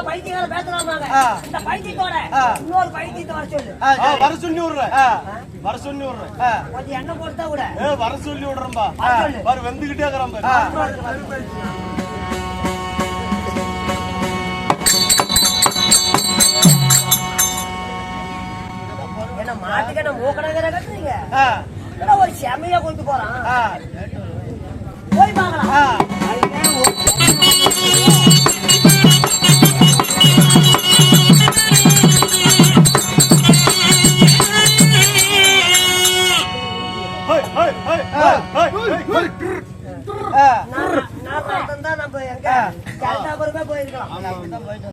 பைத்தியக்கார பேசலாமாங்க இந்த பைத்தியத்தோட இன்னொரு பைத்தியத்தை வர சொல்லு வர சொல்லி விடுறேன் வர சொல்லி விடுறேன் கொஞ்சம் எண்ணெய் போட்டா கூட வர சொல்லி விடுறேன்பா வர வெந்துகிட்டே இருக்கிறான் என்ன மாட்டுக்கு என்ன மூக்கணங்கிற கட்டுறீங்க ஒரு செமையா கொண்டு போறான் போய் பார்க்கலாம்